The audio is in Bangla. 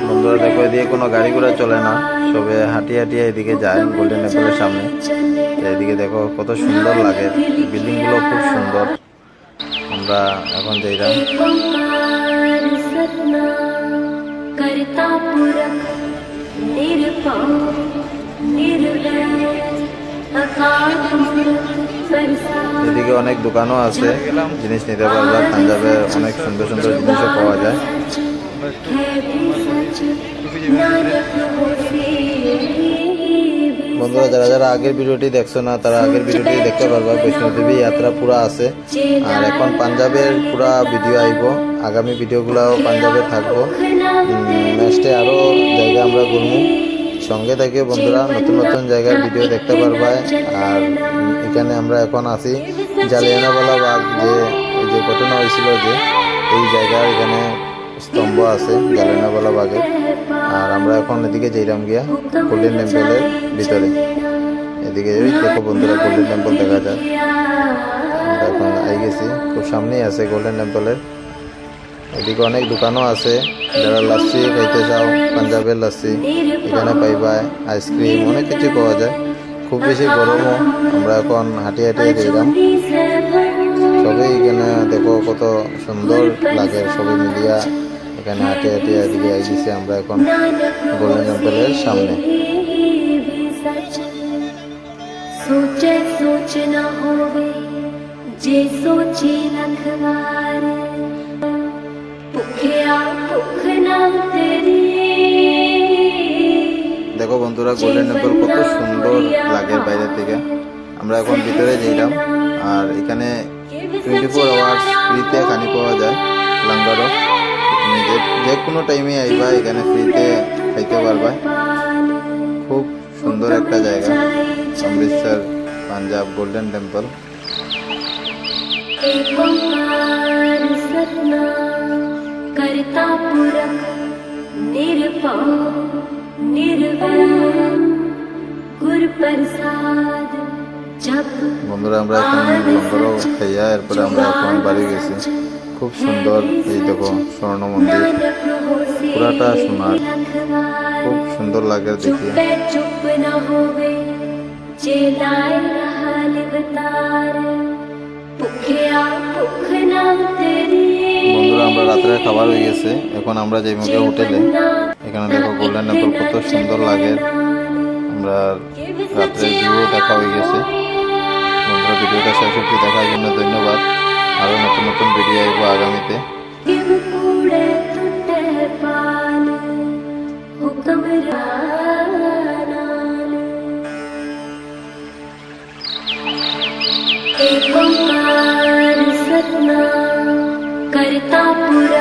বন্ধুরা দেখো, এদিকে কোনো গাড়ি ঘোড়া চলে না, সবে হাঁটিয়ে হাঁটিয়ে এদিকে যায় গোল্ডেন টেম্পলের সামনে। এদিকে দেখো কত সুন্দর লাগে, বিল্ডিং গুলো খুব সুন্দর। আমরা এখন যাইলাম। এদিকে অনেক দোকানও আছে, জিনিস নিতে পারবা। পাঞ্জাবের অনেক সুন্দর সুন্দর জিনিসও পাওয়া যায়। বন্ধুরা যারা যারা আগের ভিডিওটি দেখছো না, তারা আগের ভিডিওটি দেখতে পারবা। বৈষ্ণোদেবী যাত্রা পুরা আছে, আর এখন পাঞ্জাবের পুরা ভিডিও আইব। আগামী ভিডিওগুলোও পাঞ্জাবে থাকবো। নেক্সটে আরো জায়গা আমরা ঘুরবো, সঙ্গে থেকে বন্ধুরা নতুন নতুন জায়গার ভিডিও দেখতে পারবা। আর এখানে আমরা এখন আছি জালিয়ানওয়ালা বাগ, যে ঘটনা হয়েছিল, যে এই জায়গার এখানে স্তম্ভ আছে জালিয়ানওয়ালা বাগে। আর আমরা এখন এদিকে যাইলাম গিয়া গোল্ডেন টেম্পলের ভিতরে। এদিকে দেখো বন্ধুরা, গোল্ডেন টেম্পল দেখা যায়। আমরা এখন আই গেছি, খুব সামনেই আছে গোল্ডেন টেম্পলের। এদিকে অনেক দোকানও আছে, যারা লাচ্ছি খাইতে চাও, পাঞ্জাবের লাচ্ছি এখানে পাইবা। আইসক্রিম অনেক কিছু পাওয়া যায়, খুব বেশি গরমও। আমরা এখন হাঁটিয়ে হাঁটিয়ে যাইলাম। সবাই এখানে দেখো কত সুন্দর লাগে, সবাই মিলিয়া এখানে হাঁটিয়ে হাঁটিয়ে এদিকে আইসি। আমরা এখন গোল্ডেন টেম্পলের সামনে। सोचे सोच न होवे जे सोचे लखवार भूखिया भूख ना तेरी। দেখো বন্ধুরা, গোল্ডেন টেম্পল কত সুন্দর লাগে বাইরে থেকে। আমরা এখন ভিতরে যাইলাম। আর এখানে 24 আওয়ার্স ফ্রিতে খানি পাওয়া যায়, লাঙ্গারও। তুমি যে কোনো টাইমে আইবা, এখানে ফ্রিতে খাইতে পারবা। খুব সুন্দর একটা জায়গা অমৃতসর পাঞ্জাব গোল্ডেন টেম্পল। বন্ধুরা আমরা এখন লঙ্গরও খাইয়া এরপরে আমরা এখন বাড়ি গেছি। খুব সুন্দর, এই দেখো স্বর্ণ মন্দির, পুরাটা সোনার, খুব সুন্দর লাগে দেখি। বন্ধুরা আমরা রাত্রে খাবার হয়ে গেছে, এখন আমরা যাই মুখে হোটেলে। এখানে দেখো গোল্ডেন টেম্পল কত সুন্দর লাগে। আমরা রাত্রে ভিউ দেখা হয়ে গেছে। বন্ধুরা ভিডিওটা শেষ অবধি দেখার জন্য ধন্যবাদ। আরো নতুন নতুন ভিডিও আইব আগামীতে। करता पूरा